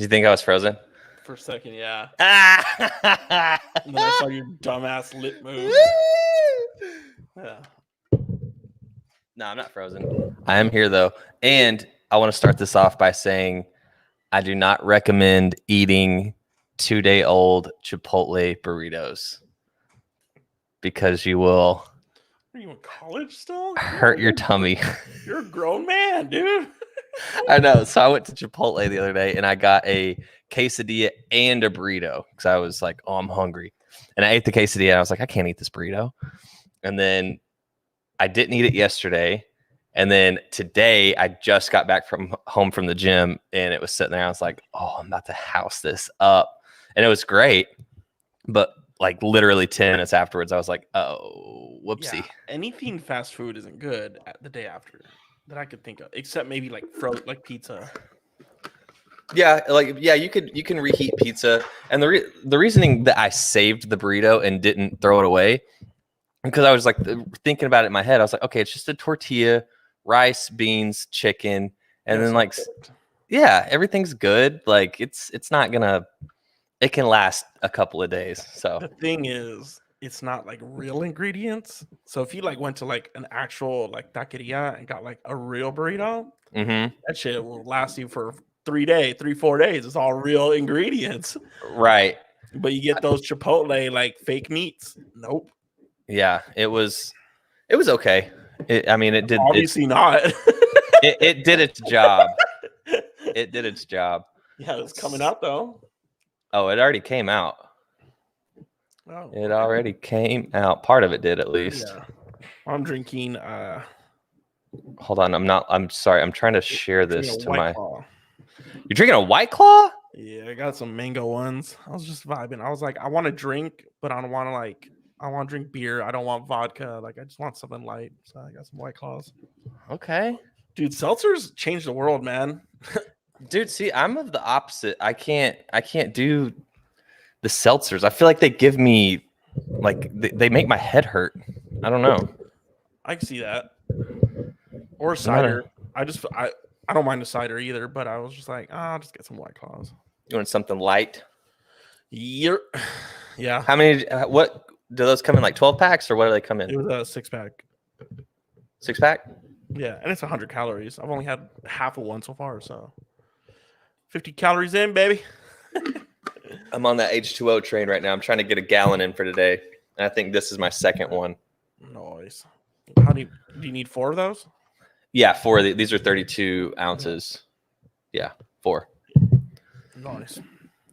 you think I was frozen? For a second, yeah. Ah! And then I saw your dumbass lip move. Yeah. No, I'm not frozen. I am here though. And I want to start this off by saying I do not recommend eating 2-day-old Chipotle burritos because you will Are you in college still? hurt your tummy. You're a grown man, dude. I know. So I went to Chipotle the other day and I got a quesadilla and a burrito because I was like, oh, I'm hungry. And I ate the quesadilla and I was like, I can't eat this burrito. And then I didn't eat it yesterday. And then today I just got back from home from the gym and it was sitting there. I was like, oh, I'm about to house this up. And it was great. But like literally 10 minutes afterwards, I was like, oh, whoopsie. Yeah, anything fast food isn't good the day after that I could think of, except maybe like pizza. Yeah, you can reheat pizza. And the reasoning that I saved the burrito and didn't throw it away, because I was like thinking about it in my head, I was like, okay, it's just a tortilla, rice, beans, chicken, and then like, yeah, everything's good. Like it's not gonna, it can last a couple of days. So the thing is, it's not like real ingredients. So if you like went to like an actual like taqueria and got like a real burrito, that shit will last you for 4 days. It's all real ingredients, right? But you get those Chipotle like fake meats. Nope. Yeah, it was okay. It did obviously not. it did its job. It did its job. Yeah, it's coming out though. Oh, it already came out. Oh, it already came out. Part of it did, at least. Yeah. I'm drinking. Hold on, I'm sorry. I'm trying to share this to my. Claw. You're drinking a White Claw? Yeah, I got some mango ones. I was just vibing. I was like, I want to drink, but I don't want to I want to drink beer. I don't want vodka. Like, I just want something light. So I got some White Claws. Okay. Dude, seltzers changed the world, man. Dude, see, I'm of the opposite. I can't do the seltzers. I feel like they give me, like, they make my head hurt. I don't know. I can see that. Or cider. I don't mind a cider either, but I was just like, I'll just get some White Claws. You want something light? Yeah. How many, what, do those come in like 12 packs or what do they come in? It was a 6-pack. 6-pack? Yeah, and it's 100 calories. I've only had half of one so far, so 50 calories in, baby. I'm on that H2O train right now. I'm trying to get a gallon in for today. And I think this is my second one. Nice. How do you need 4 of those? Yeah, 4 of these are 32 ounces. Yeah, 4. Nice.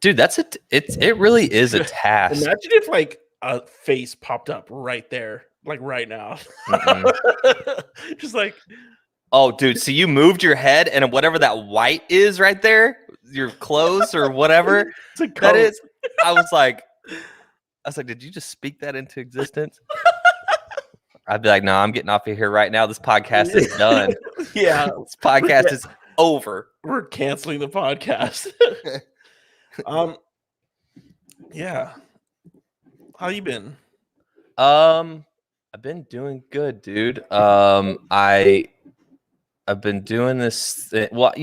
Dude, it really is a task. Imagine if like a face popped up right there, like right now. Just like, oh, dude, so you moved your head and whatever that white is right there, your clothes or whatever that is, I was like, did you just speak that into existence? I'd be like, no, I'm getting off of here right now. This podcast is done. Yeah. This podcast is over. We're canceling the podcast. Yeah. How you been? I've been doing good, dude. I've been doing this well,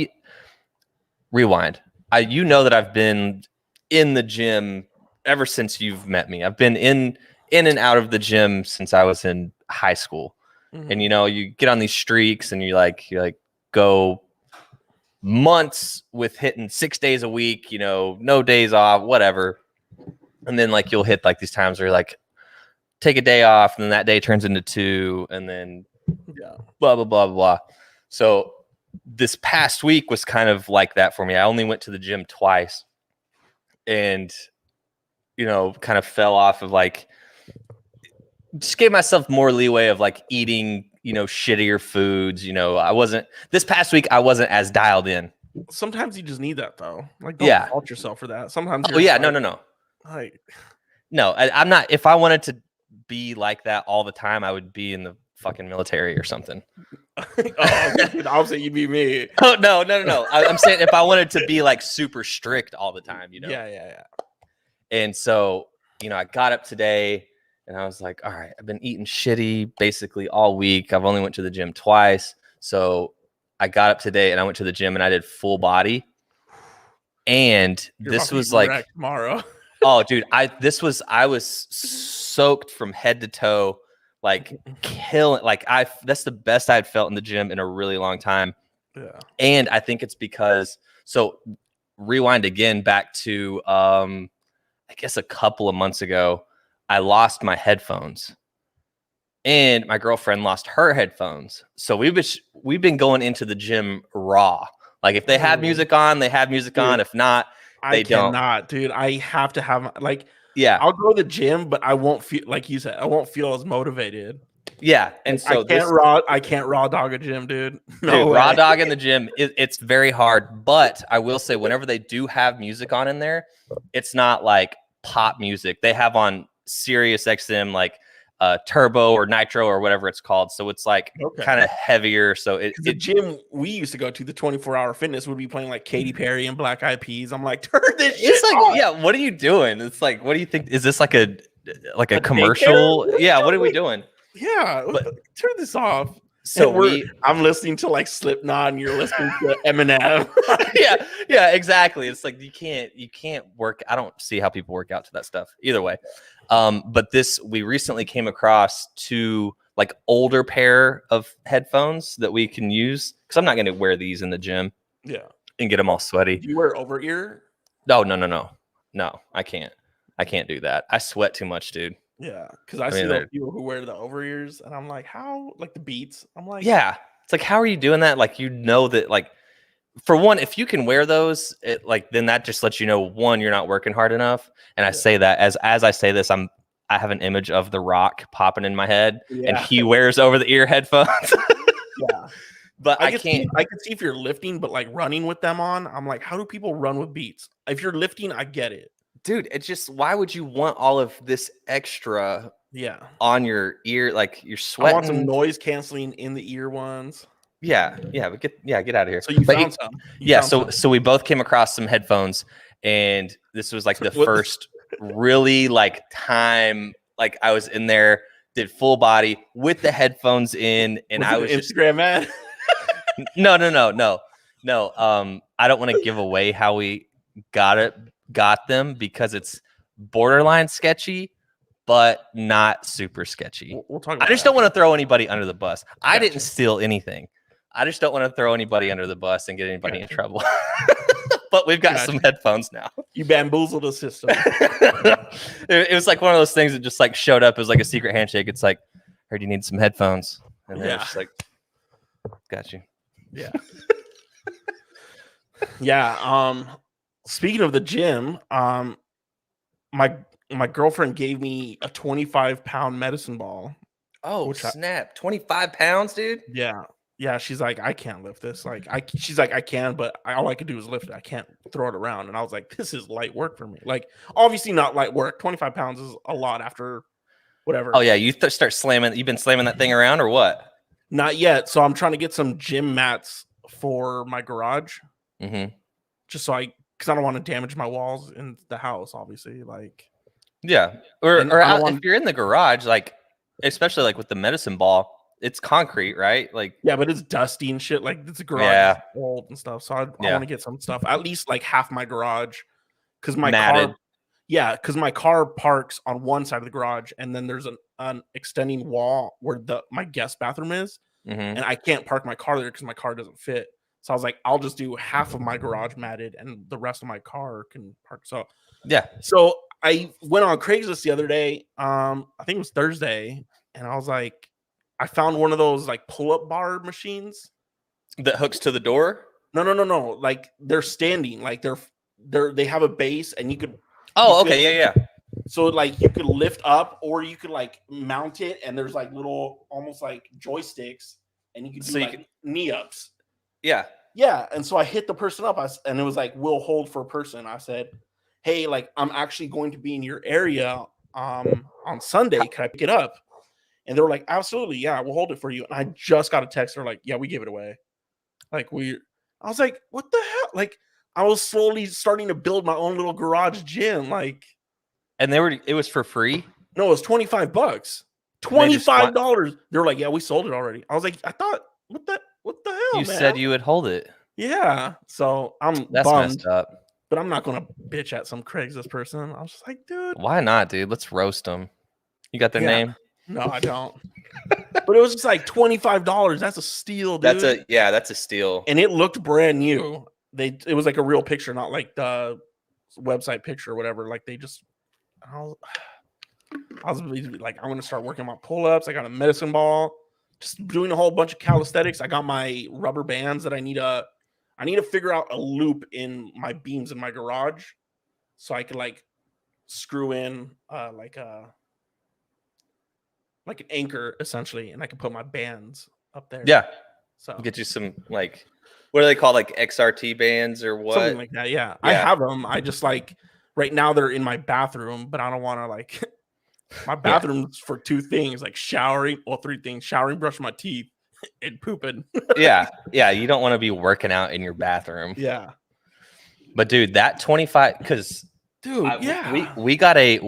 rewind. You know that I've been in the gym ever since you've met me. I've been in and out of the gym since I was in high school. Mm-hmm. And you get on these streaks and you go months with hitting 6 days a week, no days off, whatever. And then you'll hit these times where you're take a day off and then that day turns into 2 and then blah, blah, blah, blah. So this past week was kind of like that for me. I only went to the gym twice and, kind of fell off of just gave myself more leeway of eating, shittier foods. This past week, I wasn't as dialed in. Sometimes you just need that though. Don't fault yourself for that. Sometimes. Oh yeah. No. No, I'm not. If I wanted to be like that all the time, I would be in the fucking military or something. I'll say you'd be me. Oh, no. I'm saying if I wanted to be super strict all the time, Yeah. And so, I got up today and I was like, all right, I've been eating shitty basically all week. I've only went to the gym twice. So I got up today and I went to the gym and I did full body. And You're about this to was be like, wrecked tomorrow. oh, dude, I was soaked from head to toe, like killing. Like that's the best I'd felt in the gym in a really long time. Yeah. And I think it's because rewind again back to I guess a couple of months ago, I lost my headphones. And my girlfriend lost her headphones. So we've been going into the gym raw. Like if they have music on, they have music on. If not, I they don't. cannot, dude. I have to have Yeah. I'll go to the gym, but I won't feel like you said, I won't feel as motivated. Yeah. And so I can't raw dog a gym, dude. No dude, way. raw dog in the gym, it's very hard. But I will say, whenever they do have music on in there, it's not like pop music. They have on Sirius XM like turbo or nitro or whatever it's called. So it's like kind of heavier. So the gym we used to go to, the 24-hour fitness, would be playing like Katy Perry and Black Eyed Peas. I'm like, turn this shit on. Yeah, what are you doing? It's like, what do you think? Is this like a commercial? Yeah, what are we doing? Yeah, turn this off. So I'm listening to like Slipknot and you're listening to Eminem. yeah, exactly. It's like you can't work. I don't see how people work out to that stuff either way. But we recently came across two like older pair of headphones that we can use because I'm not going to wear these in the gym. Yeah, and get them all sweaty. Do you wear over ear? No, I can't do that. I sweat too much, dude. Yeah, because I see those people who wear the over ears, and I'm like, how? Like the Beats. I'm like, yeah. It's like, how are you doing that? Like, that, like, for one, if you can wear those, then that just lets you know, one, you're not working hard enough. And I say that as I say this, I have an image of The Rock popping in my head, and he wears over the ear headphones. Yeah, but I can't. I can see if you're lifting, but like running with them on, I'm like, how do people run with Beats? If you're lifting, I get it. Dude, it's just, why would you want all of this extra on your ear? Like, you're sweating. I want some noise canceling in the ear ones. Yeah, but get out of here. So you found some. So we both came across some headphones, and this was like the first really like time like I was in there, did full body with the headphones in, and I was Instagram man. No. I don't want to give away how we got them because it's borderline sketchy, but not super sketchy. We'll talk about I just don't want to throw anybody under the bus. I didn't steal anything. I just don't want to throw anybody under the bus and get anybody in trouble. But we've got some headphones now. You bamboozled the system. It was like one of those things that just like showed up as like a secret handshake. It's like, heard you need some headphones. And then it's just like, got you. Yeah. Yeah. Speaking of the gym, my girlfriend gave me a 25-pound medicine ball. Oh, snap. 25 pounds, dude? Yeah. She's like, I can't lift this. Like, she's like, I can, but all I can do is lift it. I can't throw it around. And I was like, this is light work for me. Like, obviously not light work. 25 pounds is a lot after whatever. Oh, yeah. You start slamming. You've been slamming that thing around or what? Not yet. So I'm trying to get some gym mats for my garage. Mm-hmm. Just so because I don't want to damage my walls in the house, obviously. Like, yeah. Or if you're in the garage, like, especially like with the medicine ball, it's concrete, right? Like, yeah, but it's dusty and shit. Like, it's a garage, old and stuff. So I want to get some stuff, at least like half my garage, because my car, because my car parks on one side of the garage, and then there's an extending wall where my guest bathroom is, and I can't park my car there because my car doesn't fit. So I was like, I'll just do half of my garage matted, and the rest of my car can park. So So I went on Craigslist the other day. I think it was Thursday, and I was like, I found one of those like pull-up bar machines that hooks to the door. No. Like, they're standing. Like, they have a base, and you could. Yeah. So like you could lift up, or you could like mount it, and there's like little almost like joysticks, and you could do knee ups. Yeah. And so I hit the person up, and it was like, we'll hold for a person. I said, hey, like, I'm actually going to be in your area on Sunday. Can I pick it up? And they were like, absolutely. Yeah, we'll hold it for you. And I just got a text. They're like, yeah, we gave it away. Like, I was like, what the hell? Like, I was slowly starting to build my own little garage gym. Like, and it was for free? No, it was $25. $25. They were like, yeah, we sold it already. I was like, I thought, what the hell, you said you would hold it. Yeah. So that's bummed. messed up. But I'm not gonna bitch at some Craigslist person. I was just like, dude, Why not, dude? Let's roast them. You got their yeah, name? no, I don't. But it was just like $25. That's a steal, dude. That's a steal. And it looked brand new. It was like a real picture, not like the website picture or whatever. Like they just, I was like, I'm gonna start working my pull-ups. I got a medicine ball, just doing a whole bunch of calisthenics. I got my rubber bands that I need to figure out a loop in my beams in my garage, so I could like screw in like an anchor essentially, and I can put my bands up there. Yeah. So Get you some like, what are they called? Like XRT bands or what? something like that. Yeah. I have them. I just like right now they're in my bathroom, but I don't want to like my bathroom's for two things, like showering, well, three things: showering, brushing my teeth, and pooping. Yeah. You don't want to be working out in your bathroom. Yeah. But dude, that 25, because dude, we got a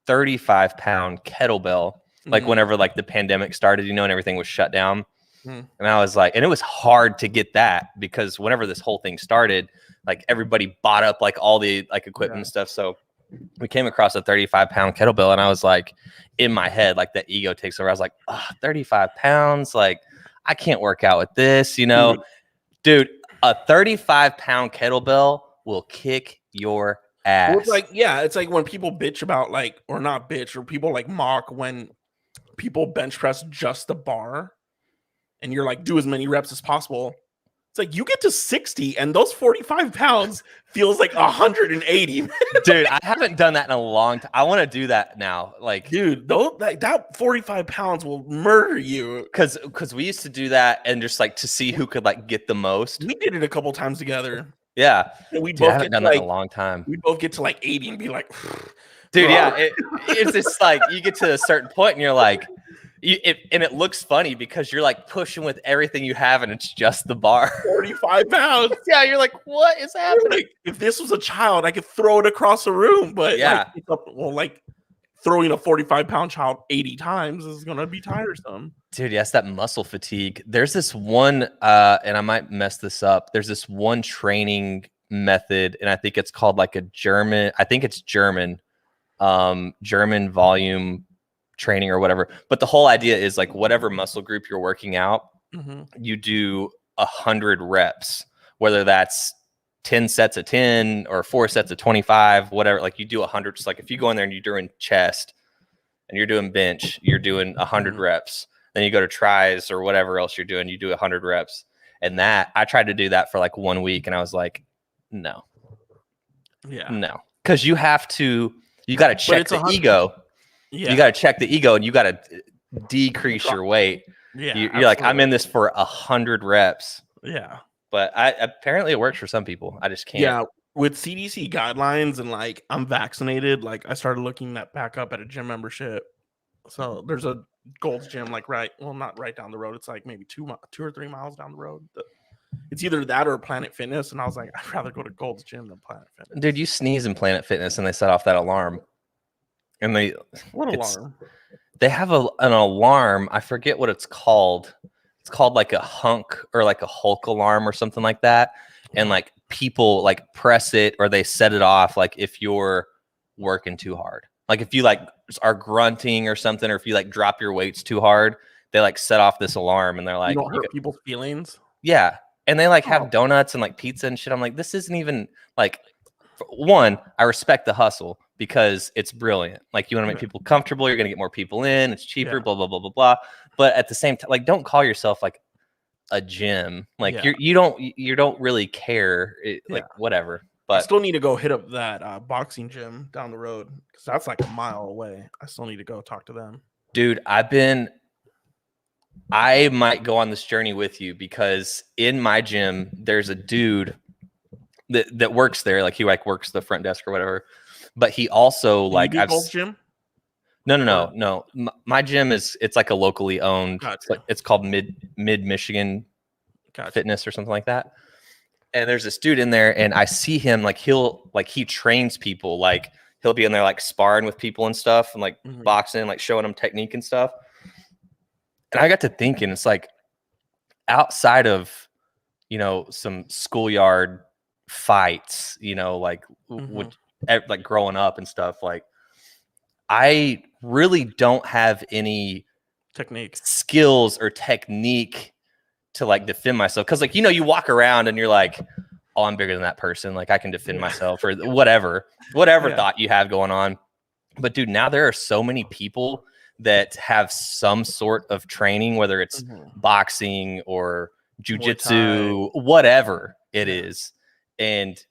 35-pound kettlebell, like whenever like the pandemic started, and everything was shut down. And I was like, and it was hard to get that because whenever this whole thing started, like everybody bought up like all the like equipment and stuff. So we came across a 35-pound kettlebell, and I was like, in my head, like that ego takes over. I was like, 35 pounds, like I can't work out with this, dude. A 35-pound kettlebell will kick your ass. Well, it's like, yeah, it's like when people bitch about like, or not bitch, or people like mock when people bench press just the bar, and you're like, do as many reps as possible. It's like you get to 60 and those 45 pounds feels like 180. Dude, I haven't done that in a long time. I want to do that now. Like, dude, that 45 pounds will murder you. Because we used to do that and just like to see who could like get the most. We did it a couple times together. Yeah. And we Dude, both I haven't done that in a long time. We both get to like 80 and be like, dude, yeah. It's just like you get to a certain point and you're like, and it looks funny because you're like pushing with everything you have and it's just the bar. 45 pounds. Yeah, you're like, what is happening? Like, if this was a child, I could throw it across the room. But yeah, like throwing a 45-pound child 80 times is gonna be tiresome. Dude, yes, that muscle fatigue. There's this one, and I might mess this up. There's this one training method, and I think it's called like German volume training or whatever. But the whole idea is like whatever muscle group you're working out, you do 100 reps, whether that's 10 sets of 10 or 4 sets of 25, whatever. Like you do 100. Just like if you go in there and you're doing chest and you're doing bench, you're doing 100 reps. Then you go to tries or whatever else you're doing, you do 100 reps. And that I tried to do that for like 1 week, and I was like, no, because you got to check the ego. Yeah. You got to check the ego, and you got to decrease your weight. Yeah, you're like, I'm in this for 100 reps. Yeah, but apparently it works for some people. I just can't. Yeah, with CDC guidelines and like I'm vaccinated, like I started looking that back up at a gym membership. So there's a Gold's Gym like not right down the road. It's like maybe 2 or 3 miles down the road. It's either that or Planet Fitness, and I was like, I'd rather go to Gold's Gym than Planet Fitness. Dude, you sneeze in Planet Fitness and they set off that alarm. And what alarm? They have an alarm. I forget what it's called. It's called like a hunk or like a Hulk alarm or something like that. And like people like press it or they set it off like if you're working too hard. Like if you like are grunting or something, or if you like drop your weights too hard, they like set off this alarm and they're like, you don't hurt people's feelings. Yeah. And they like have donuts and like pizza and shit. I'm like, this isn't even like, one, I respect the hustle because it's brilliant. Like you want to make people comfortable. You're going to get more people in. It's cheaper, blah, blah, blah, blah, blah. But at the same time, like, don't call yourself like a gym. Like you don't really care. Like whatever. But I still need to go hit up that boxing gym down the road because that's like a mile away. I still need to go talk to them. Dude, I might go on this journey with you because in my gym, there's a dude that works there. Like he like works the front desk or whatever. But he also like I've gym. No. My gym it's like a locally owned. Gotcha. It's called Mid Michigan Fitness or something like that. And there's this dude in there, and I see him like he trains people. Like he'll be in there like sparring with people and stuff, and like boxing, like showing them technique and stuff. And I got to thinking, it's like outside of some schoolyard fights, you know, like Mm-hmm. like growing up and stuff. Like I really don't have any Technique. skills or technique to like defend myself. Cause like, you know, you walk around and you're like, oh, I'm bigger than that person. Like I can defend myself or whatever Yeah. thought you have going on. But dude, now there are so many people that have some sort of training, whether it's Mm-hmm. boxing or Muay Thai. jujitsu, whatever it Yeah. is. And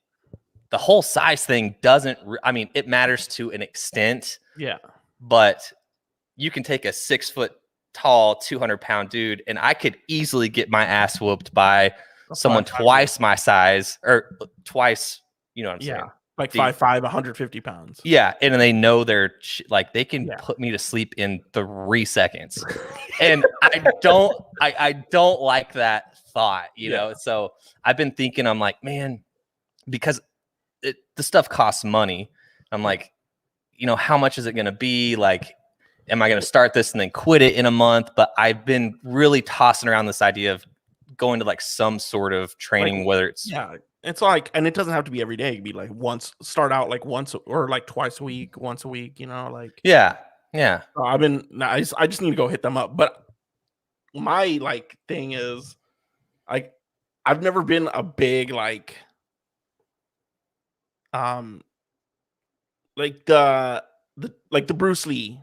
the whole size thing doesn't, I mean, it matters to an extent, Yeah. but you can take a 6 foot tall, 200-pound dude, and I could easily get my ass whooped by A someone 5'5" twice my size or twice, you know what I'm Yeah. saying? Like The 5'5", 150 pounds. Yeah, and they know they're like they can Yeah. put me to sleep in 3 seconds, and I don't like that thought, you Yeah. know. So I've been thinking, I'm like, man, because the stuff costs money. I'm like, you know, how much is it going to be? Like, am I going to start this and then quit it in a month? But I've been really tossing around this idea of going to like some sort of training, Like, whether it's yeah, it's like, and it doesn't have to be every day. It could be like start out like once or like twice a week, once a week, you know, like. yeah. I just need to go hit them up. But my like thing is, like, I've never been a big um like the Bruce Lee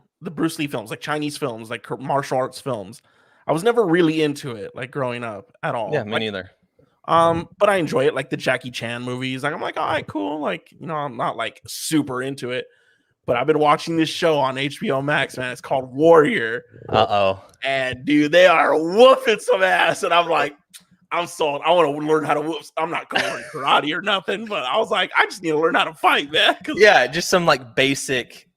films, like Chinese films, like martial arts films. I was never really into it, like growing up at Yeah, all. me neither. But I enjoy it, like the Jackie Chan movies. Like I'm like, all right, cool. Like, you know, I'm not like super into it, but I've been watching this show on HBO Max, man. It's called Warrior. Uh-oh. And dude, they are whooping some ass. And I'm like, I'm sold. I want to learn how to whoop. I'm not going to learn karate or nothing, but I was like, I just need to learn how to fight, man. Yeah, just some like basic,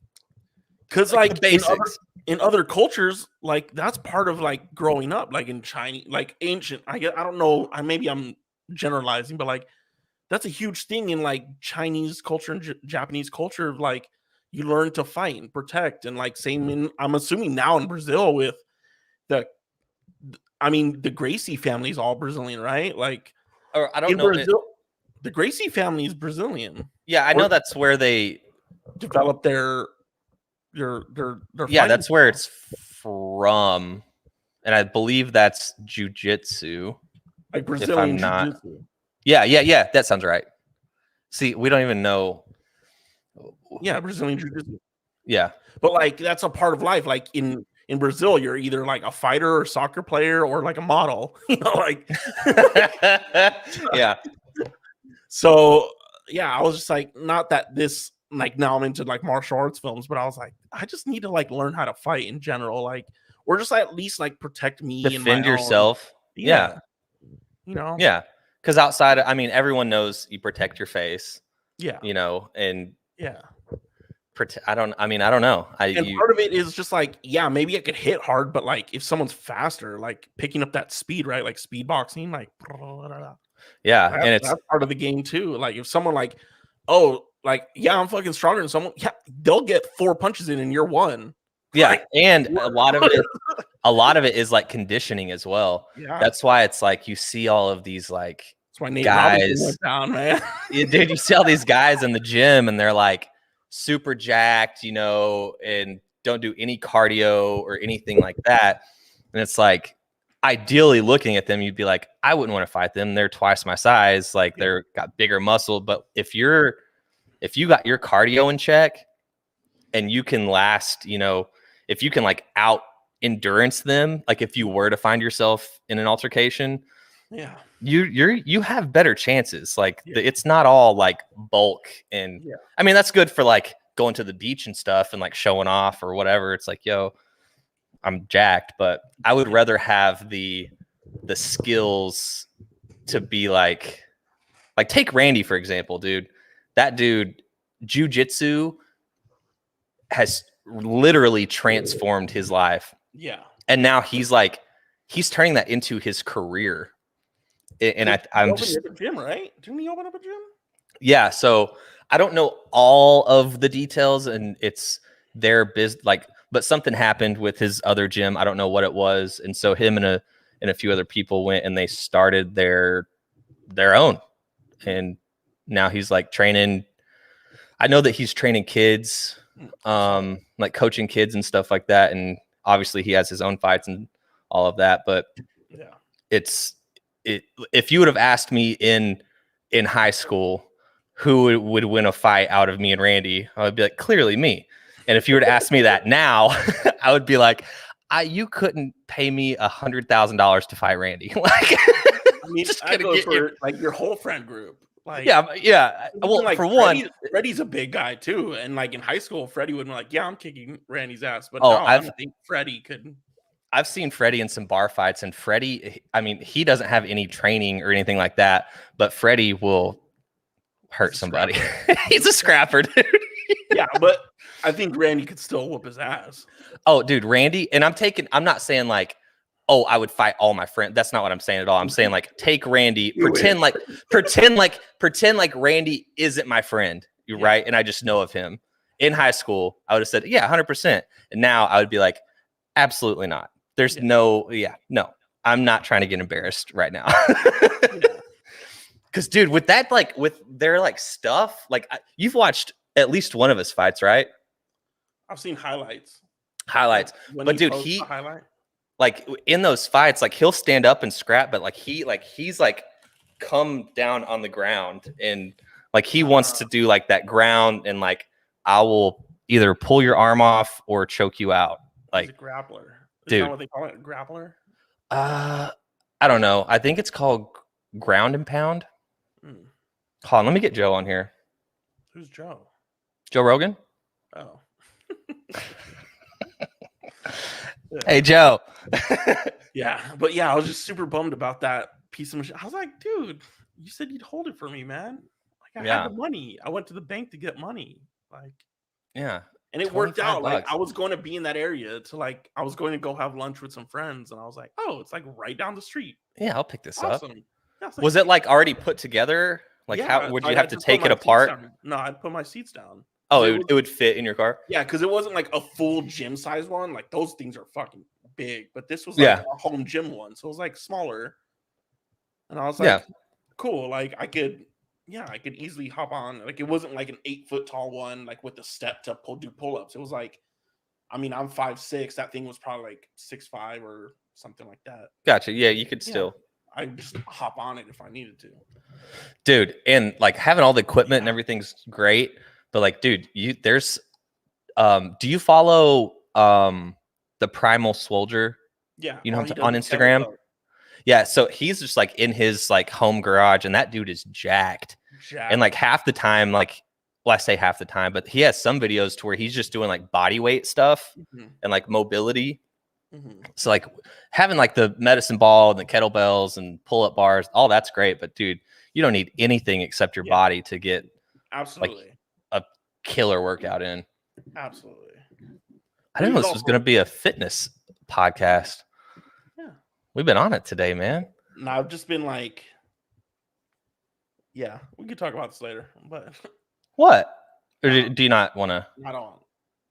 Because like basics. in other cultures, like that's part of like growing up, like in Chinese, like ancient. I don't know. Maybe I'm generalizing, but like that's a huge thing in like Chinese culture and Japanese culture. Like you learn to fight and protect, and like same in, I'm assuming now in Brazil with the, I mean, the Gracie family is all Brazilian, right? Like, or I don't in know. Brazil, the Gracie family is Brazilian. Yeah, I know that's where they develop their yeah, that's where it's from, and I believe that's jujitsu. Like Brazilian jiu-jitsu. Yeah, that sounds right. See, we don't even know. Yeah, Brazilian jiu-jitsu. Yeah, but like that's a part of life. Like in Brazil, you're either like a fighter or soccer player or like a model. You know, like yeah. So yeah, I was just like, not that this like now I'm into like martial arts films, but I was like, I just need to like learn how to fight in general, like, or just at least like protect me, defend yourself. Yeah. You know. Yeah, because outside, I mean, everyone knows you protect your face. Yeah. You know, and yeah. I don't know. Part of it is just like, yeah, maybe I could hit hard, but like if someone's faster, like picking up that speed, right? Like speed boxing, like yeah, and that's part of the game too. Like if someone like, oh, like yeah, I'm fucking stronger than someone, yeah, they'll get 4 punches in and you're one. Yeah, like, and a lot of it is like conditioning as well. Yeah, that's why it's like you see all of these like that's why Nate guys Robinson went down, man. Dude, you see all these guys in the gym and they're like super jacked, you know, and don't do any cardio or anything like that. And it's like, ideally looking at them, you'd be like, I wouldn't want to fight them. They're twice my size. Like they're got bigger muscle. But if you got your cardio in check and you can last, you know, if you can like out endurance them, like if you were to find yourself in an altercation, yeah, you have better chances. Like it's not all like bulk, and I mean that's good for like going to the beach and stuff and like showing off or whatever. It's like, yo, I'm jacked, but I would rather have the skills to be like take Randy for example, dude. That dude, jiu-jitsu has literally transformed his life. Yeah, and now he's turning that into his career. And I'm just a gym, right? Didn't he open up a gym? Yeah, so I don't know all of the details, and it's their business. Like, but something happened with his other gym. I don't know what it was, and so him and a few other people went and they started their own, and now he's like training. I know that he's training kids, like coaching kids and stuff like that. And obviously he has his own fights and all of that. But yeah, if you would have asked me in high school who would win a fight out of me and Randy, I would be like, clearly me. And if you were to ask me that now, I would be like, you couldn't pay me $100,000 to fight Randy. Like, I mean, I go for like your whole friend group. Like, yeah. Well, like for one, Freddie's a big guy too, and like in high school, Freddie would be like, "Yeah, I'm kicking Randy's ass," but now I think Freddie could. I've seen Freddie in some bar fights, and Freddie, I mean, he doesn't have any training or anything like that, but Freddie will hurt somebody. He's a scrapper, dude. Yeah, but I think Randy could still whoop his ass. Oh, dude, Randy, and I'm not saying like, oh, I would fight all my friends. That's not what I'm saying at all. I'm saying like, take Randy, pretend like Randy isn't my friend, right? And I just know of him. In high school, I would have said, yeah, 100%. And now I would be like, absolutely not. There's no, I'm not trying to get embarrassed right now. Because, dude, with that, like, with their like stuff, like you've watched at least one of his fights, right? I've seen highlights. But dude, like in those fights, like he'll stand up and scrap, but like he's like come down on the ground and like he wants to do like that ground and like I will either pull your arm off or choke you out. Like he's a grappler. Is dude, that what they call it? A grappler? I don't know. I think it's called ground and pound. Hold on, let me get Joe on here. Who's Joe? Joe Rogan? Oh. Hey, Joe. Yeah, but yeah, I was just super bummed about that piece of machine. I was like, dude, you said you'd hold it for me, man. Like, I had the money. I went to the bank to get money. Like, yeah. And it worked out. Like, I was going to be in that area to like, I was going to go have lunch with some friends, and I was like, oh, it's like right down the street. Yeah, I'll pick this up. Yeah, was it like already put together? Like, how would you have to take it apart? No, I'd put my seats down. Oh, it would fit in your car? Yeah, because it wasn't like a full gym size one. Like those things are fucking big, but this was like a home gym one, so it was like smaller. And I was like, cool. Like I could easily hop on. Like it wasn't like an 8-foot tall one, like with the step to do pull-ups. It was like, I mean, I'm 5'6". That thing was probably like 6'5" or something like that. Gotcha. Yeah, you could still. I just hop on it if I needed to. Dude, and like having all the equipment and everything's great. But like, dude, there's do you follow the Primal Soldier? Yeah. You know, on Instagram? Yeah, so he's just like in his like home garage, and that dude is jacked. And like half the time, like, well, I say half the time, but he has some videos to where he's just doing like body weight stuff and like mobility. So like having like the medicine ball and the kettlebells and pull-up bars, all that's great. But dude, you don't need anything except your body to get absolutely like a killer workout in. Absolutely. I didn't know this was going to be a fitness podcast. Yeah. We've been on it today, man. No, I've just been like, yeah, we could talk about this later, but what? Or do you not want to? I don't.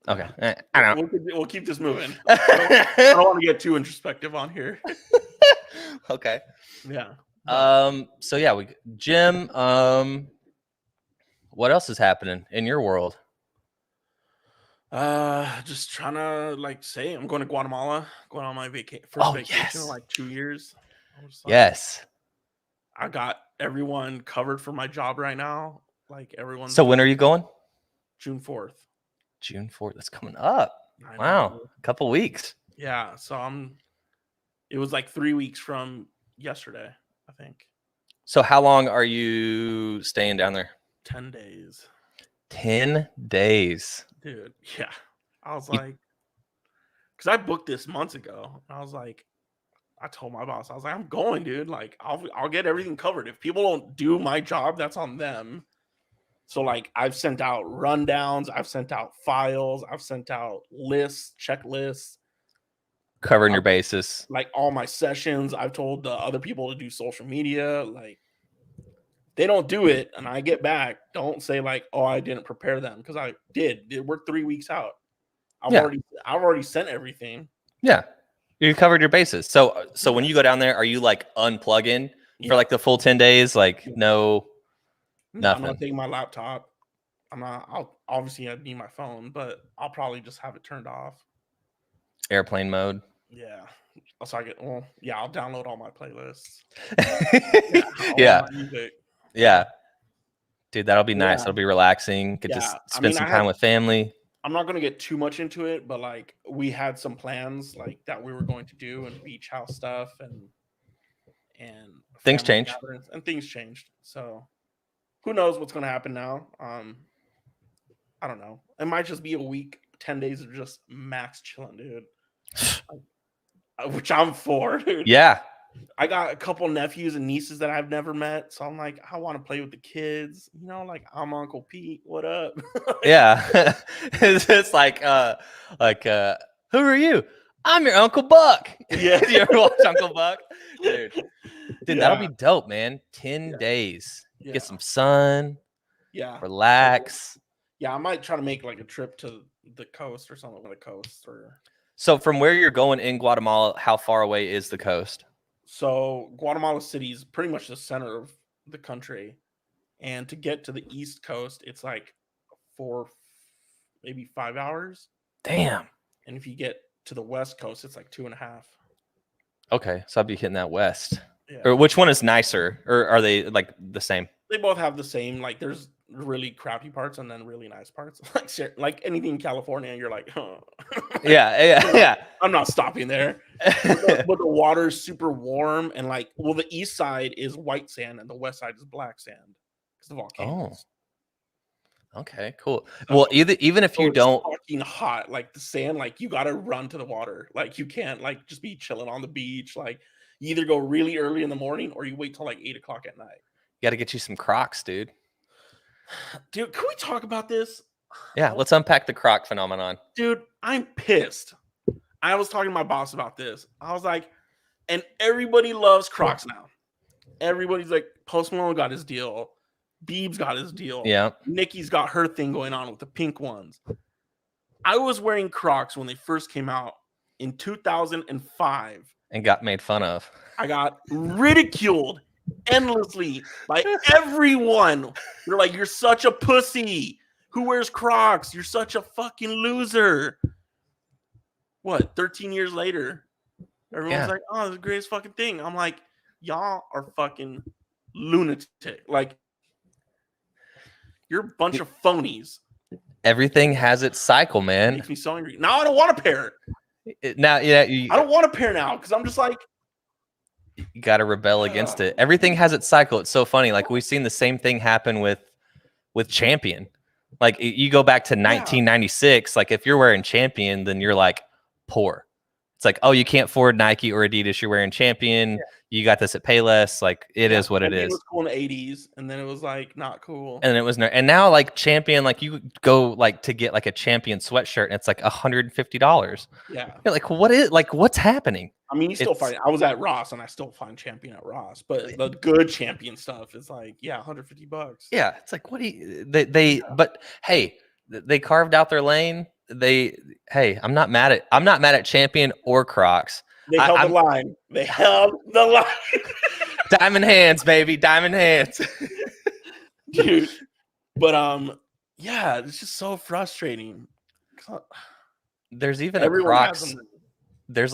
Okay. I don't. We'll keep this moving. I don't want to get too introspective on here. Okay. Yeah. So yeah, Jim. What else is happening in your world? Just trying to like say I'm going to Guatemala, going on my first vacation in like 2 years. Yes. I got everyone covered for my job right now. Like everyone. So when are you going? June 4th. June 4th. That's coming up. Wow. A couple weeks. Yeah. So it was like 3 weeks from yesterday, I think. So how long are you staying down there? 10 days. 10 days. Dude, yeah. I was like, because I booked this months ago. I was like, I told my boss, I was like, I'm going, dude. Like, I'll get everything covered. If people don't do my job, that's on them. So, like, I've sent out rundowns. I've sent out files. I've sent out lists, checklists. Covering your bases. Like, all my sessions. I've told the other people to do social media. Like, they don't do it, and I get back. Don't say, like, oh, I didn't prepare them. Because I did. We're 3 weeks out. I've already sent everything. Yeah. You covered your bases. So when you go down there, are you, like, unplugging for, like, the full 10 days? Like, no... No, I'm Nothing. not taking my laptop. I'll obviously I need my phone, but I'll probably just have it turned off. Airplane mode. Yeah. So I get I'll download all my playlists. All Yeah. my music. Yeah. Dude, that'll be nice. Yeah. It'll be relaxing. Get to spend some time with family. I'm not gonna get too much into it, but like we had some plans like that we were going to do and beach house stuff and Things family change. gatherings, and things changed. So who knows what's gonna happen now? I don't know. It might just be a week, 10 days of just max chilling, dude. Which I'm for, dude. Yeah. I got a couple nephews and nieces that I've never met, so I'm like, I want to play with the kids. You know, like I'm Uncle Pete. What up? Yeah. It's like, who are you? I'm your Uncle Buck. Yeah. You ever watch Uncle Buck? Dude, Yeah. that'll be dope, man. 10 days. Yeah. Get some sun. Yeah. Relax. Yeah, I might try to make like a trip to the coast or something on the coast. So from where you're going in Guatemala, how far away is the coast? So Guatemala City is pretty much the center of the country. And to get to the East Coast, it's like 4, maybe 5 hours. Damn. And if you get to the West Coast, it's like 2.5. Okay, so I'll be hitting that west. Yeah. Or which one is nicer? Or are they like the same? They both have the same, like there's really crappy parts and then really nice parts. Like anything in California, you're like, huh. Yeah. I'm not stopping there. But the water is super warm and like, well, the east side is white sand and the west side is black sand because the volcanoes. Okay, cool. Well, even if you don't, fucking hot, like the sand, like you gotta run to the water. Like you can't like just be chilling on the beach. Like you either go really early in the morning or you wait till like 8 o'clock at night. you got to get you some Crocs, dude. Dude, can we talk about this? Yeah, let's unpack the Croc phenomenon. Dude, I'm pissed. I was talking to my boss about this. I was like, and everybody loves Crocs now. Everybody's like, Post Malone got his deal. Biebs got his deal. Yeah. Nicki's got her thing going on with the pink ones. I was wearing Crocs when they first came out in 2005. And got made fun of. I got ridiculed endlessly by everyone. They're like, you're such a pussy. Who wears Crocs? You're such a fucking loser. What, 13 years later? Everyone's like, oh, it's the greatest fucking thing. I'm like, y'all are fucking lunatic. Like, you're a bunch of phonies. Everything has its cycle, man. It makes me so angry. Now I don't want a pair. I don't want a pair now because I'm just like, you got to rebel against it. Everything has its cycle. It's so funny. Like we've seen the same thing happen with Champion. Like you go back to 1996. Like if you're wearing Champion, then you're like poor. It's like, oh, you can't afford Nike or Adidas. You're wearing Champion. Yeah. You got this at Payless. Like it is what it is. It was cool in the 80s, and then it was like not cool. And it was and now like Champion, like you go like to get like a Champion sweatshirt, and it's like $150. Yeah. You're like, what's happening? I mean, you still find. I was at Ross, and I still find Champion at Ross, but the good Champion stuff is like, $150. Yeah, it's like, what do you? But hey, they carved out their lane. I'm not mad at Champion or Crocs. They held the line. They held the line. Diamond hands, baby, diamond hands, dude. But it's just so frustrating. There's even a Crocs. There's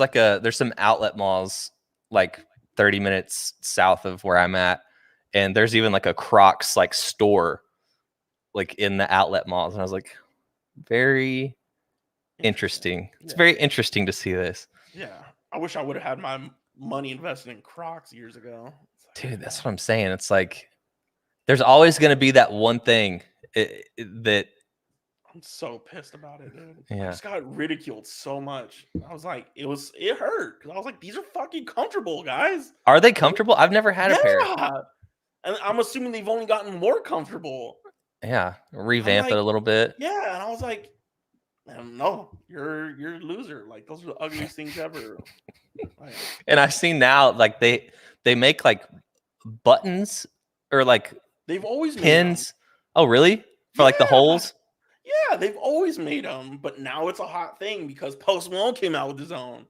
some outlet malls like 30 minutes south of where I'm at, and there's even like a Crocs like store like in the outlet malls, and I was like, very interesting. It's very interesting to see this. Yeah, I wish I would have had my money invested in Crocs years ago. Dude, that's what I'm saying. It's like there's always going to be that one thing that I'm so pissed about it, dude. Yeah. I just got ridiculed so much. I was like, it hurt. I was like, these are fucking comfortable, guys. Are they comfortable? I've never had a pair. And I'm assuming they've only gotten more comfortable. Yeah. Revamp it a little bit. Yeah. And I was like, no, you're a loser. Like those are the ugliest things ever. And I've seen now like they make like buttons or like they've always pins. Oh, really? For like the holes? Yeah, they've always made them, but now it's a hot thing because Post Malone came out with his own.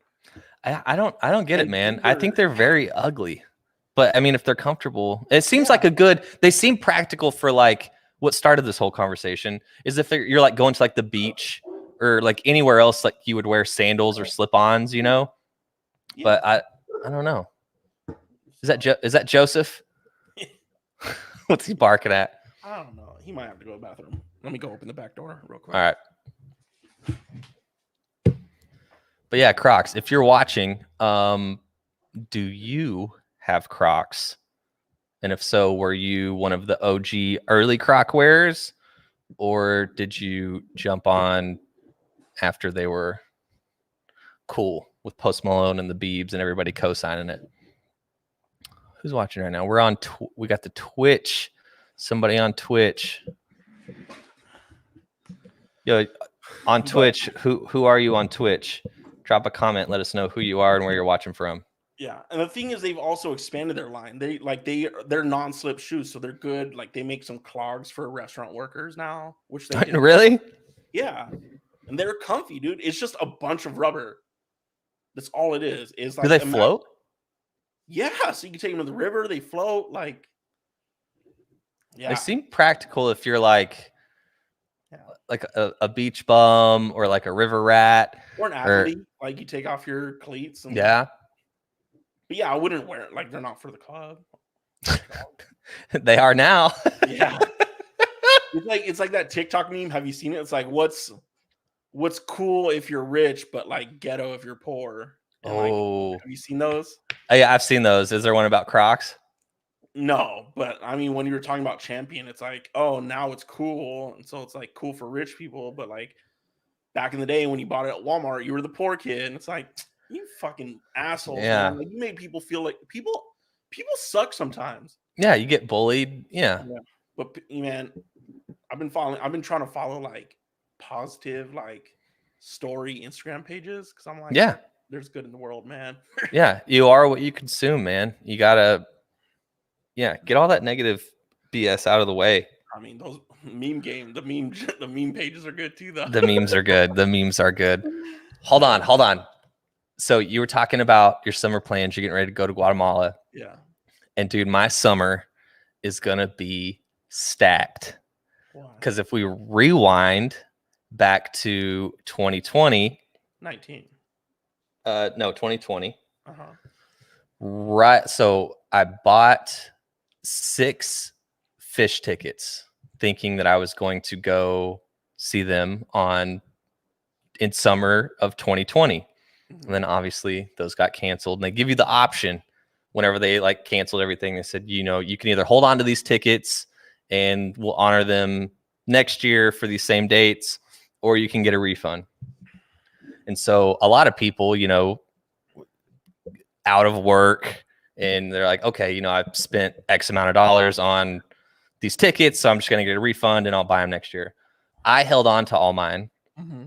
I don't get it, man. I think they're very ugly. But I mean, if they're comfortable, it seems like they seem practical for like what started this whole conversation is if you're like going to like the beach or like anywhere else, like you would wear sandals or slip-ons, you know? Yeah. But I don't know. Is that Joseph? What's he barking at? I don't know. He might have to go to the bathroom. Let me go open the back door real quick. All right. But yeah, Crocs. If you're watching, do you have Crocs? And if so, were you one of the OG early Croc wearers, or did you jump on after they were cool with Post Malone and the Biebs and everybody co-signing it? Who's watching right now? We're on. We got the Twitch. Somebody on Twitch. Yo, on Twitch. Who are you on Twitch? Drop a comment. Let us know who you are and where you're watching from. Yeah, and the thing is, they've also expanded their line. They're non-slip shoes, so they're good. Like they make some clogs for restaurant workers now, which they can. Really? Yeah, and they're comfy, dude. It's just a bunch of rubber. That's all it is. Is like, do they float? Yeah, so you can take them to the river. They float. Like, yeah, they seem practical if you're like a beach bum or like a river rat or an athlete. Like you take off your cleats. And, yeah. But yeah, I wouldn't wear it. Like they're not for the club. They are now. Yeah. It's like that TikTok meme. Have you seen it? It's like what's cool if you're rich, but like ghetto if you're poor. And have you seen those? Oh, yeah, I've seen those. Is there one about Crocs? No, but I mean, when you were talking about Champion, it's like, oh, now it's cool, and so it's like cool for rich people. But like back in the day when you bought it at Walmart, you were the poor kid, and it's like, you fucking assholes. Yeah, man. Like, you made people feel like people suck sometimes. Yeah, you get bullied. Yeah. But man, I've been trying to follow like positive like story Instagram pages because I'm like, yeah, there's good in the world, man. Yeah, you are what you consume, man. You gotta, get all that negative BS out of the way. I mean, those the meme pages are good too, though. The memes are good. The memes are good. Hold on. So you were talking about your summer plans. You're getting ready to go to Guatemala. Yeah. And dude, my summer is gonna be stacked. Because if we rewind back to 2020, 2020. Right. So I bought 6 fish tickets thinking that I was going to go see them in summer of 2020. And then obviously those got canceled, and they give you the option whenever they like canceled everything. They said, you can either hold on to these tickets and we'll honor them next year for these same dates, or you can get a refund. And so a lot of people, out of work, and they're like, okay, I've spent X amount of dollars on these tickets, so I'm just going to get a refund and I'll buy them next year. I held on to all mine. Mm-hmm.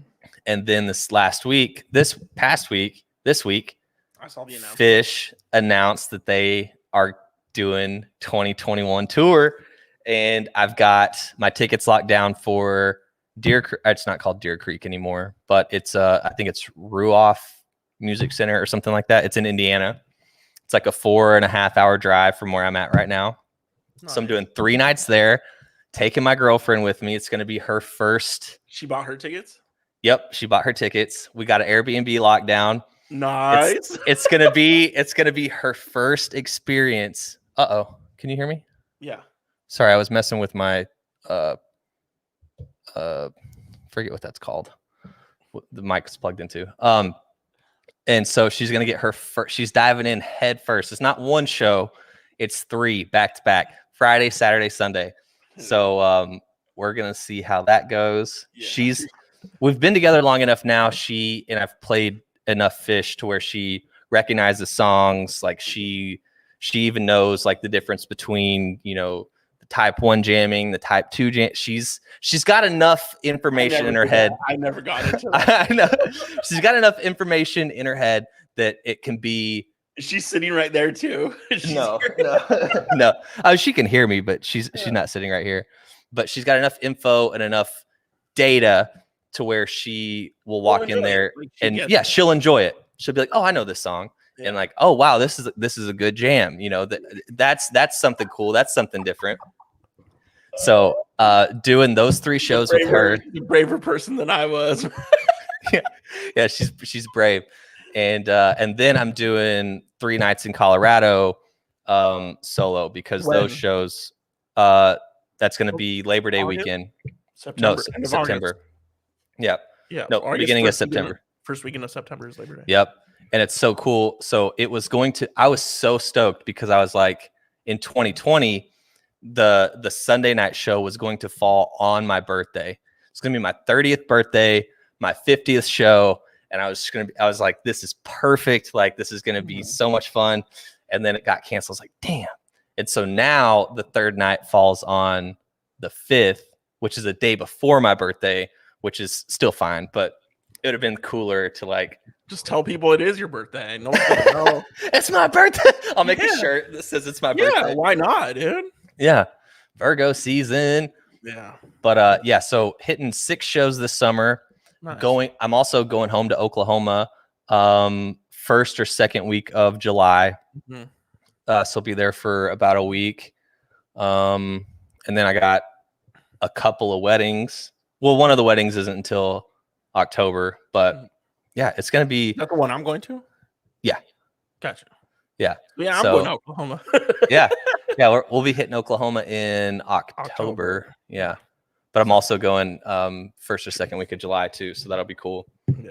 And then this week, I saw the announcement. Fish announced that they are doing 2021 tour, and I've got my tickets locked down for Deer Creek. It's not called Deer Creek anymore, but it's I think it's Ruoff Music Center or something like that. It's in Indiana. It's like a 4.5-hour drive from where I'm at right now. Nice. So I'm doing 3 nights there, taking my girlfriend with me. It's going to be her first. She bought her tickets? Yep, she bought her tickets. We got an Airbnb lockdown. Nice. It's gonna be her first experience. Uh-oh. Can you hear me? Yeah. Sorry, I was messing with my forget what that's called. The mic's plugged into. And so she's gonna get her first. She's diving in head first. It's not one show, it's 3 back to back. Friday, Saturday, Sunday. So we're gonna see how that goes. Yeah. We've been together long enough now. She and I've played enough fish to where she recognizes songs. Like she even knows like the difference between, the type 1 jamming, the type 2 jam. She's got enough information in her head. I never got into that. I know. She's got enough information in her head that it can be. She's sitting right there too. No. Oh, she can hear me, but she's not sitting right here. But she's got enough info and enough data to where she will walk in there and she'll enjoy it. She'll be like, oh, I know this song. and like, oh wow, this is a good jam. You know, that's something cool. That's something different. So doing those 3 shows with her, the braver person than I was. yeah, she's brave. And then I'm doing 3 nights in Colorado solo, because those shows that's going to be Labor Day weekend. September. No, September. Yeah. Yeah. No, beginning of September. First weekend of September is Labor Day. Yep. And it's so cool. So I was so stoked, because I was like, in 2020, the Sunday night show was going to fall on my birthday. It's going to be my 30th birthday, my 50th show. And I was like, this is perfect. Like, this is going to be so much fun. And then it got canceled. I was like, damn. And so now the 3rd night falls on the 5th, which is a day before my birthday, which is still fine, but it would have been cooler to like just tell people it is your birthday. No one's gonna know. It's my birthday. I'll make a shirt that says it's my birthday. Yeah, why not, dude? Yeah. Virgo season. Yeah. But yeah, so hitting 6 shows this summer. Nice. I'm also going home to Oklahoma first or second week of July. Mm-hmm. So I'll be there for about a week. And then I got a couple of weddings. Well, one of the weddings isn't until October, but yeah, it's going to be. Is that the one I'm going to? Yeah. Gotcha. Yeah. Yeah, I'm going to Oklahoma. Yeah. We'll be hitting Oklahoma in October. Yeah. But I'm also going first or second week of July too, so that'll be cool. Yeah.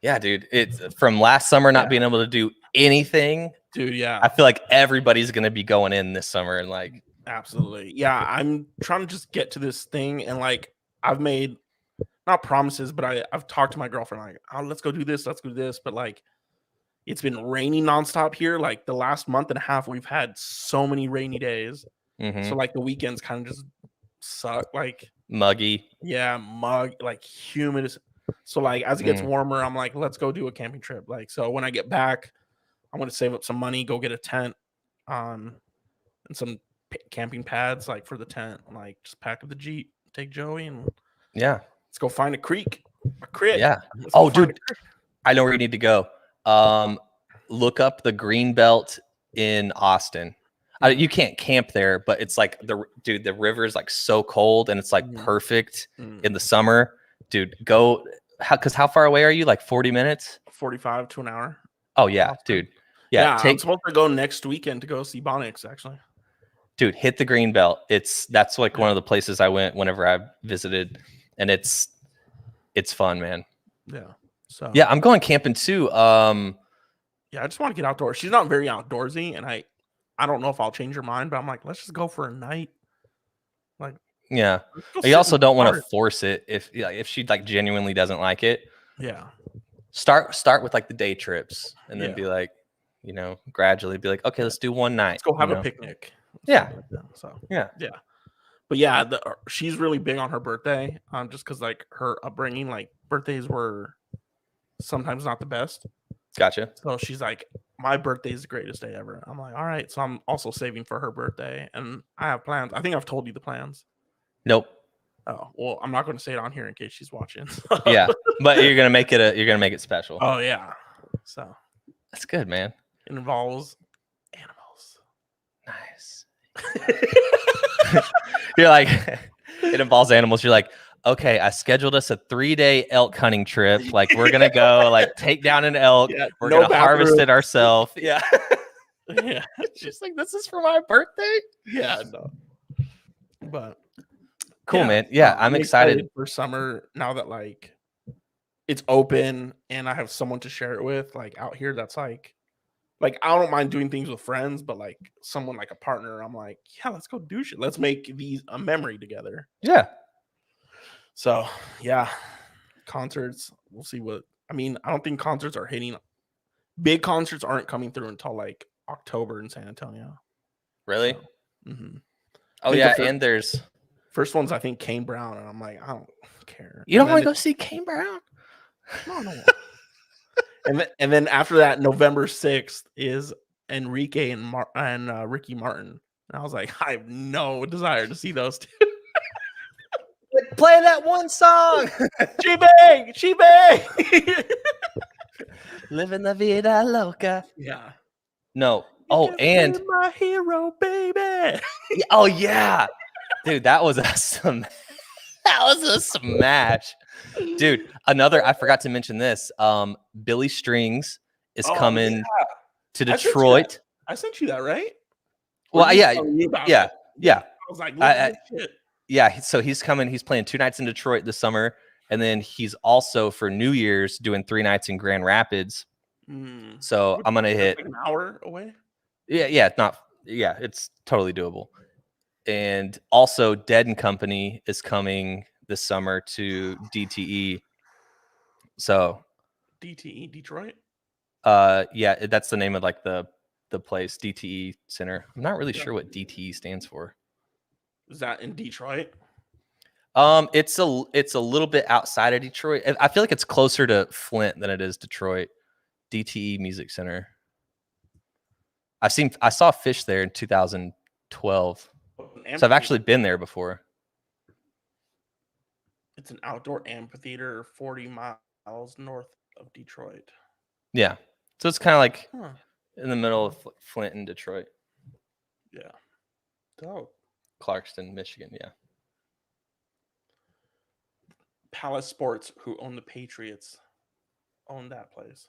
Yeah, dude. It's from last summer not being able to do anything. Dude, yeah. I feel like everybody's going to be going in this summer and like. Absolutely. Yeah, I'm trying to just get to this thing, and like I've made not promises, but I've talked to my girlfriend like, oh, let's go do this, but like it's been raining nonstop here. Like the last month and a half, we've had so many rainy days. Mm-hmm. So like the weekends kind of just suck, like muggy. Yeah, like humid. So like as it gets warmer, I'm like, let's go do a camping trip. Like, so when I get back, I'm going to save up some money, go get a tent and some camping pads like for the tent, like just pack up the Jeep, take Joey, and let's go find a creek, a creek. Yeah. Oh, dude, I know where you need to go. Look up the green belt in Austin. You can't camp there, but it's like the river is like so cold, and it's like perfect in the summer. Dude, go. Because how far away are you? Like 40 minutes? 45 to an hour. Oh yeah, dude. Yeah, I'm supposed to go next weekend to go see Bonix, actually. Dude, hit the green belt. That's like one of the places I went whenever I visited, and it's fun, man. Yeah. So yeah, I'm going camping too. Yeah, I just want to get outdoors. She's not very outdoorsy, and I don't know if I'll change her mind, but I'm like, let's just go for a night. Like, yeah. You also don't want to force it if she like genuinely doesn't like it. Yeah. Start with like the day trips, and then be like, gradually be like, okay, let's do one night. Let's go have a picnic. Yeah. So yeah. But yeah, she's really big on her birthday. Just because like her upbringing, like birthdays were sometimes not the best. Gotcha. So she's like, my birthday is the greatest day ever. I'm like, all right. So I'm also saving for her birthday, and I have plans. I think I've told you the plans. Nope. Oh, well, I'm not going to say it on here in case she's watching. Yeah, but you're gonna make it special. Oh yeah. So that's good, man. It involves animals. Nice. You're like, it involves animals. You're like, okay, I scheduled us a 3-day elk hunting trip. Like, we're gonna go like take down an elk. Yeah, we're gonna harvest it ourselves. Yeah. Yeah. She's like, this is for my birthday. Yeah, no. But cool, man. Yeah, I'm excited for summer now that like it's open and I have someone to share it with. Like out here, that's like I don't mind doing things with friends, but like someone like a partner, I'm like, yeah, let's go do shit. Let's make these a memory together. Yeah. So yeah, concerts. We'll see what. I mean, I don't think concerts are hitting. Big concerts aren't coming through until like October in San Antonio. Really? So, mm-hmm. Oh yeah, and there's first one's I think Kane Brown, and I'm like, I don't care. You don't want to go see Kane Brown? No. and then after that, November 6th is Enrique and Ricky Martin. And I was like, I have no desire to see those two. Play that one song. She bang. Living la vida loca. Yeah. No. You Oh, can and be my hero, baby. oh yeah, dude, that was a that was a smash, dude. Another, I forgot to mention this. Billy Strings is Oh yeah, coming to I sent you that. Detroit. I sent you that, right? Or Well, he was yeah, telling you about yeah, it. Yeah. yeah. I was like, look at I, this shit. yeah. So he's coming. He's playing 2 nights in Detroit this summer, and then he's also for New Year's doing 3 nights in Grand Rapids. So I'm gonna hit like an hour away. Yeah, it's totally doable. And also, Dead and Company is coming this summer to DTE. So, DTE Detroit. yeah, that's the name of like the place, DTE Center. I'm not really sure what DTE stands for. Is that in Detroit? It's a little bit outside of Detroit. I feel like it's closer to Flint than it is Detroit. DTE Music Center. I saw Fish there in 2012. So I've actually been there before. It's an outdoor amphitheater 40 miles north of Detroit. Yeah. So it's kind of like in the middle of Flint and Detroit. Yeah. Dope. Clarkston, Michigan. Yeah. Palace Sports, who own the Patriots, own that place.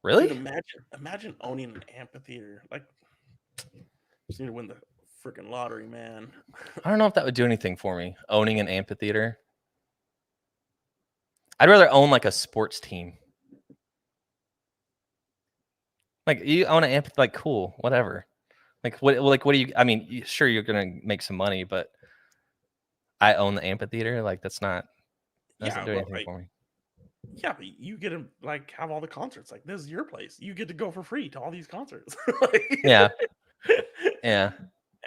Really? Dude, imagine owning an amphitheater. Like, just need to win the freaking lottery, man. I don't know if that would do anything for me. Owning an amphitheater. I'd rather own like a sports team. Like you own an amphitheater, like cool, whatever. Like what do you? I mean, sure you're gonna make some money, but I own the amphitheater. Like that's not doesn't do anything for me. Yeah, but you get to like have all the concerts. Like this is your place. You get to go for free to all these concerts. Yeah. Yeah.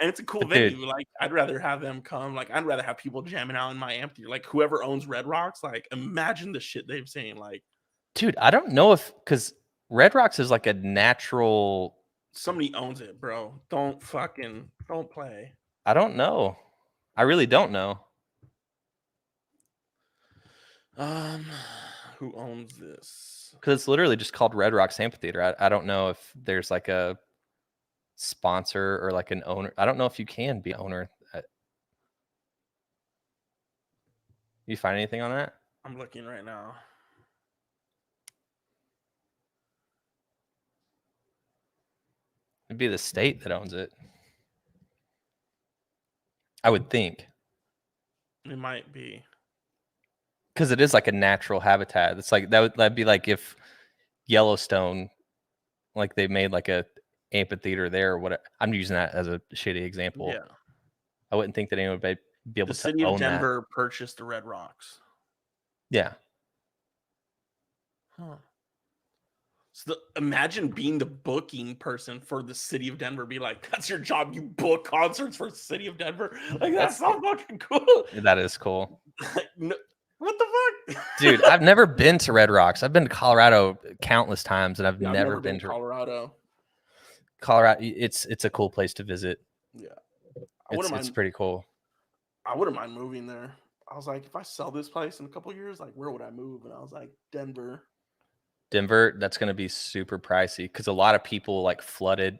And it's a cool venue. Dude. Like I'd rather have them come. Like I'd rather have people jamming out in my amphitheater. Like whoever owns Red Rocks, like imagine the shit they've seen. Like, dude, I don't know if because Red Rocks is like a natural. Somebody owns it, bro. Don't play. I don't know. I really don't know. Who owns this? Because it's literally just called Red Rocks Amphitheater. I don't know if there's like a sponsor or like an owner. I don't know if you can be an owner. You find anything on that? I'm looking right now. It'd be the state that owns it. I would think. It might be. Because it is like a natural habitat. It's like that'd be like if Yellowstone, like they made like a amphitheater there or whatever. I'm using that as a shitty example. Yeah. I wouldn't think that anyone would be able to own that. The city of Denver purchased the Red Rocks. Yeah. Huh. So imagine being the booking person for the city of Denver. Be like, that's your job. You book concerts for the city of Denver. Like that's so fucking cool. That is cool. No, what the fuck, dude? I've never been to Red Rocks. I've been to Colorado countless times, and I've never been to Colorado. Colorado, it's a cool place to visit. Yeah, it's pretty cool. I wouldn't mind moving there. I was like, if I sell this place in a couple years, like where would I move? And I was like, Denver. That's going to be super pricey because a lot of people like flooded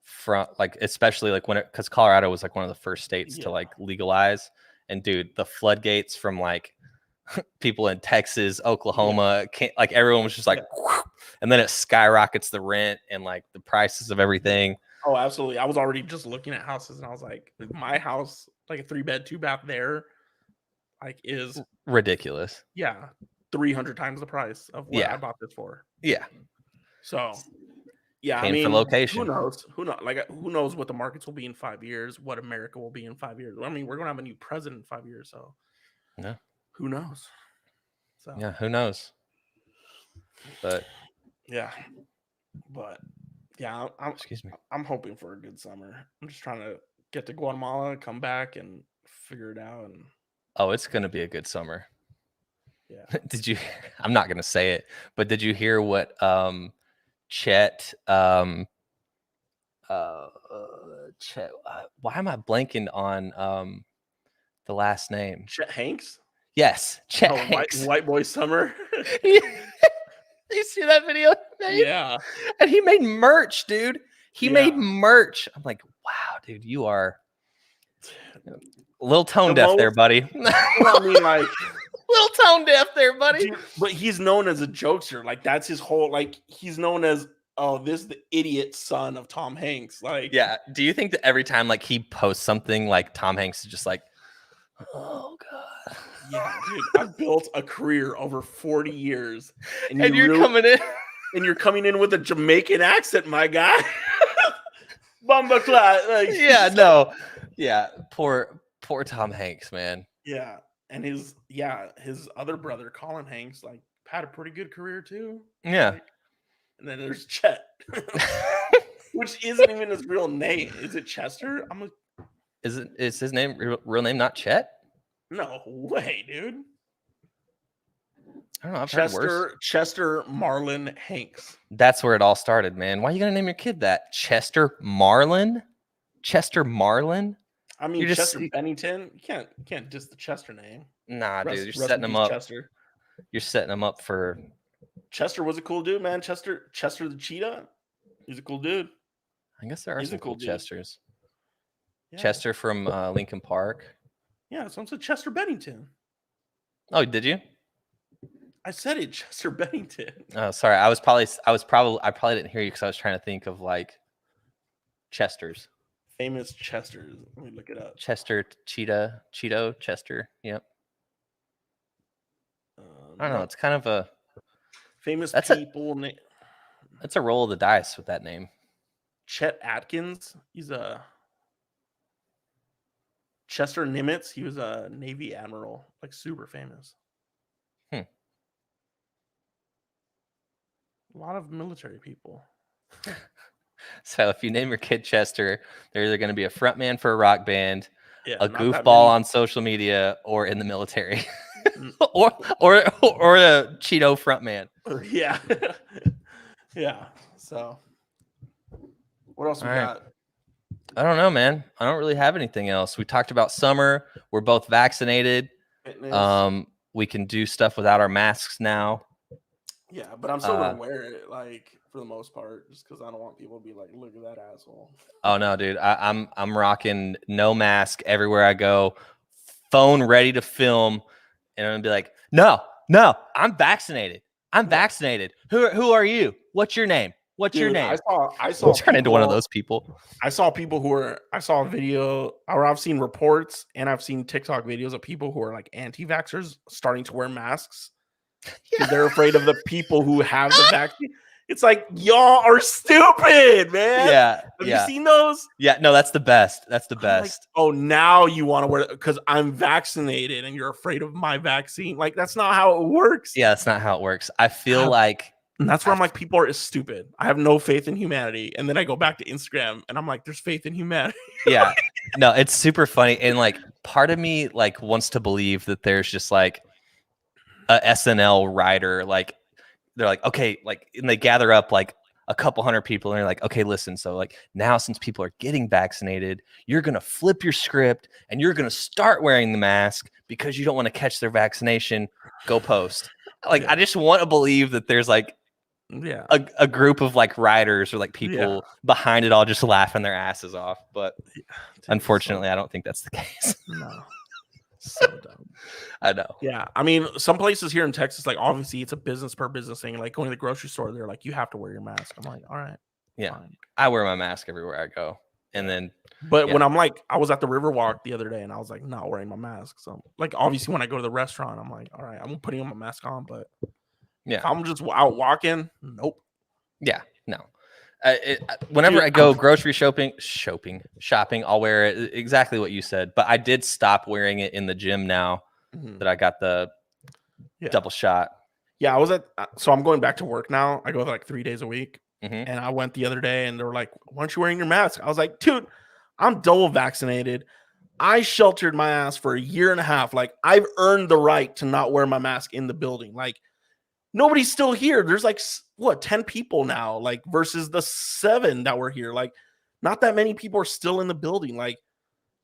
from like, especially like because Colorado was like one of the first states to like legalize. And dude, the floodgates from like people in Texas, Oklahoma, like everyone was just like, and then it skyrockets the rent and like the prices of everything. Oh, absolutely. I was already just looking at houses and I was like, my house, like a 3-bed, 2-bath there, like is ridiculous. Yeah. 300 times the price of what I bought this for. Yeah. So, yeah, I mean, for location. Who knows? Who knows what the markets will be in 5 years, what America will be in 5 years. I mean, we're going to have a new president in 5 years, so. Yeah. Who knows? So. Yeah, who knows? But yeah. But yeah, excuse me. I'm hoping for a good summer. I'm just trying to get to Guatemala, come back and figure it out and it's going to be a good summer. Yeah. Did you? I'm not gonna say it, but did you hear what Chet? Chet. Why am I blanking on the last name? Chet Hanks. Yes, Chet Hanks. White boy summer. You see that video? Yeah. And he made merch, dude. He made merch. I'm like, wow, dude, you are a little tone deaf there, buddy. Well, I mean, like, little tone deaf there, buddy. Dude, but he's known as a jokester. Like, that's his whole, like, he's known as, oh, this is the idiot son of Tom Hanks. Like, yeah. Do you think that every time like he posts something, like Tom Hanks is just like, oh god, yeah, dude, I've built a career over 40 years, and you're coming in, and you're coming in with a Jamaican accent, my guy. Bumba clot. Like, yeah, no, yeah, poor Tom Hanks, man. Yeah, and his other brother, Colin Hanks, like had a pretty good career too. Yeah. Like, and then there's Chet, which isn't even his real name. Is it Chester? Is his name real name not Chet? No way, dude. I don't know. I've heard worse. Chester Marlon Hanks. That's where it all started, man. Why are you gonna name your kid that? Chester Marlon? Chester Marlon? I mean, Chester Bennington. You can't diss the Chester name. Nah, dude, you're setting him up. Chester. You're setting him up for. Chester was a cool dude, man. Chester the cheetah. He's a cool dude. I guess there are some cool Chesters. Yeah. Chester from Lincoln Park. Yeah, so it's a Chester Bennington. Oh, did you? I said it, Chester Bennington. Oh, sorry. I probably didn't hear you because I was trying to think of like Chesters. Famous Chesters. Let me look it up. Chester, Cheeto, Chester. Yep. I don't know. It's kind of a famous people. That's a roll of the dice with that name. Chet Atkins. He's a Chester Nimitz. He was a Navy admiral, like super famous. A lot of military people. So if you name your kid Chester, they're either going to be a front man for a rock band, a goofball on social media, or in the military, or a Cheeto front man. Yeah, yeah. So, what else we got? I don't know, man. I don't really have anything else. We talked about summer. We're both vaccinated. Fitness. We can do stuff without our masks now. Yeah, but I'm still gonna wear it, like, for the most part, just because I don't want people to be like, "Look at that asshole." Oh no, dude! I'm rocking no mask everywhere I go, phone ready to film, and I'm gonna be like, "No, I'm vaccinated. I'm vaccinated. Who are you? What's your name? What's your name?" I saw. Turn into one of those people. I saw a video, or I've seen reports, and I've seen TikTok videos of people who are like anti-vaxxers starting to wear masks. Yeah. They're afraid of the people who have the vaccine. It's like, y'all are stupid, man. Yeah. Have you seen those? Yeah. No, that's the best. That's the best. Like, oh, now you want to wear it because I'm vaccinated and you're afraid of my vaccine. Like, that's not how it works. Yeah, that's not how it works. I feel like. And that's where I'm like, people are stupid. I have no faith in humanity. And then I go back to Instagram and I'm like, there's faith in humanity. Yeah. No, it's super funny. And like, part of me like wants to believe that there's just like a SNL writer, like they're like, okay, like, and they gather up like a couple hundred people and they're like, okay, listen, so like now since people are getting vaccinated, you're gonna flip your script and you're gonna start wearing the mask because you don't want to catch their vaccination. Go post. Like, I just want to believe that there's like a group of like writers or like people behind it all just laughing their asses off. But unfortunately, I don't think that's the case. No. So dumb. I know. Yeah. I mean, some places here in Texas, like obviously it's a business per business thing. Like going to the grocery store, they're like, you have to wear your mask. I'm like, all right. Yeah. Fine. I wear my mask everywhere I go. And then when I'm like, I was at the Riverwalk the other day and I was like not wearing my mask. So like obviously when I go to the restaurant, I'm like, all right, I'm putting my mask on, but if I'm just out walking, nope. Yeah, no. Whenever I go grocery shopping, I'll wear it, exactly what you said. But I did stop wearing it in the gym now that I got the double shot. Yeah, so I'm going back to work now. I go like 3 days a week. And I went the other day and they were like, why aren't you wearing your mask? I was like, dude, I'm double vaccinated. I sheltered my ass for 1.5 years. Like, I've earned the right to not wear my mask in the building. Like, nobody's still here. There's like, 10 people now, like versus the 7 that were here. Like, not that many people are still in the building. Like,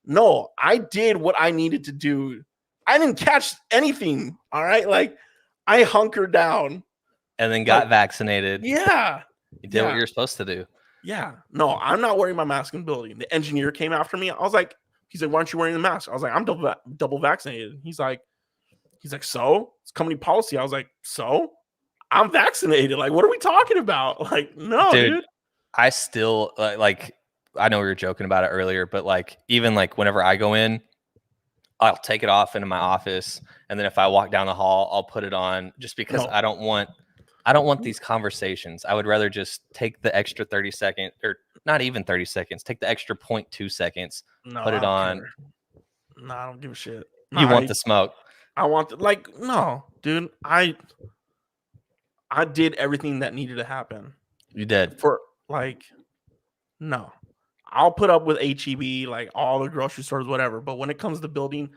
no, I did what I needed to do. I didn't catch anything. All right. Like, I hunkered down and then got vaccinated. Yeah. You did what you were supposed to do. Yeah. No, I'm not wearing my mask in the building. The engineer came after me. I was like, he's like, why aren't you wearing the mask? I was like, I'm double vaccinated. He's like, so it's company policy. I was like, so I'm vaccinated. Like, what are we talking about? Like, no, dude. I still like, I know we were joking about it earlier, but like, even like whenever I go in, I'll take it off into my office. And then if I walk down the hall, I'll put it on just because I don't want these conversations. I would rather just take the extra 30 seconds, or not even 30 seconds, take the extra 0.2 seconds, put it on. No, I don't give a shit. No, you want the smoke. I want no, dude. I did everything that needed to happen. You did. For like, no. I'll put up with HEB, like all the grocery stores, whatever. But when it comes to building,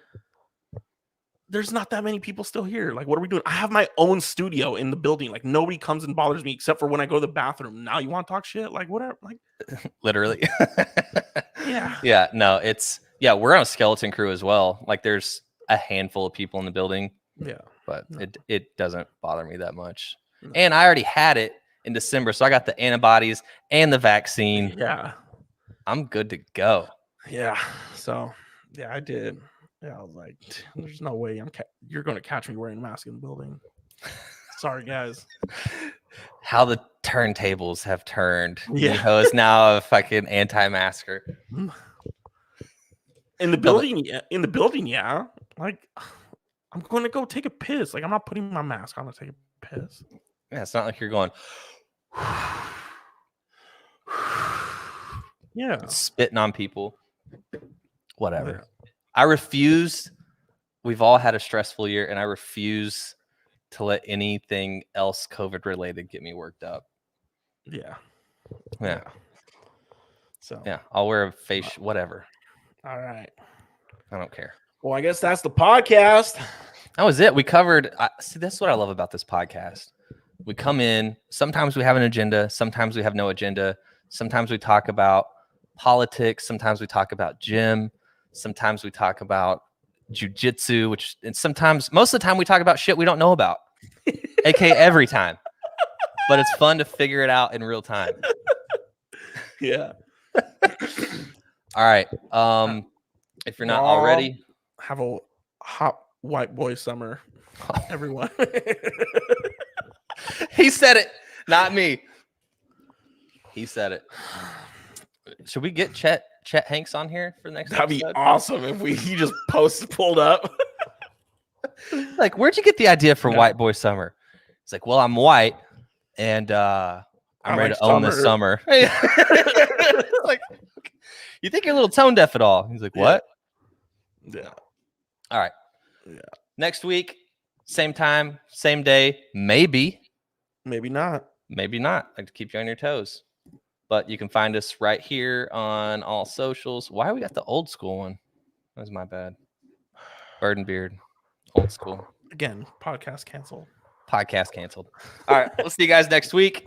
there's not that many people still here. Like, what are we doing? I have my own studio in the building. Like, nobody comes and bothers me except for when I go to the bathroom. Now you want to talk shit? Like, whatever. Like, literally. Yeah. Yeah. No, we're on a skeleton crew as well. Like, there's a handful of people in the building. Yeah. But it doesn't bother me that much. No. And I already had it in December. So I got the antibodies and the vaccine. Yeah. I'm good to go. Yeah. So, yeah, I did. Yeah, I was like, there's no way you're going to catch me wearing a mask in the building. Sorry, guys. How the turntables have turned. Yeah. Mijo is now a fucking anti-masker. In the building, yeah. Like, I'm going to go take a piss. Like, I'm not putting my mask on to take a piss. Yeah, it's not like you're going... Yeah. Spitting on people. Whatever. Yeah. I refuse. We've all had a stressful year, and I refuse to let anything else COVID related get me worked up. Yeah. Yeah. So yeah, I'll wear a face, whatever. All right. I don't care. Well, I guess that's the podcast. That was it. We covered. See, that's what I love about this podcast. We come in. Sometimes we have an agenda. Sometimes we have no agenda. Sometimes we talk about politics. Sometimes we talk about gym. Sometimes we talk about jujitsu, and sometimes, most of the time, we talk about shit we don't know about, aka every time. But it's fun to figure it out in real time. Yeah. All right. If you're not already, have a hot white boy summer, everyone. He said it, not me. He said it. Should we get Chet Hanks on here for the next That'd episode? Be awesome if he just pulled up. Like, where'd you get the idea for White Boy Summer? It's like, well, I'm white and I'm ready to own this summer. Like, you think you're a little tone deaf at all? He's like, what? Yeah. All right. Yeah. Next week, same time, same day, maybe. Maybe not. Maybe not. I'd like to keep you on your toes. But you can find us right here on all socials. Why we got the old school one? That was my bad. Bird and Beard. Old school. Again, podcast canceled. All right. We'll see you guys next week.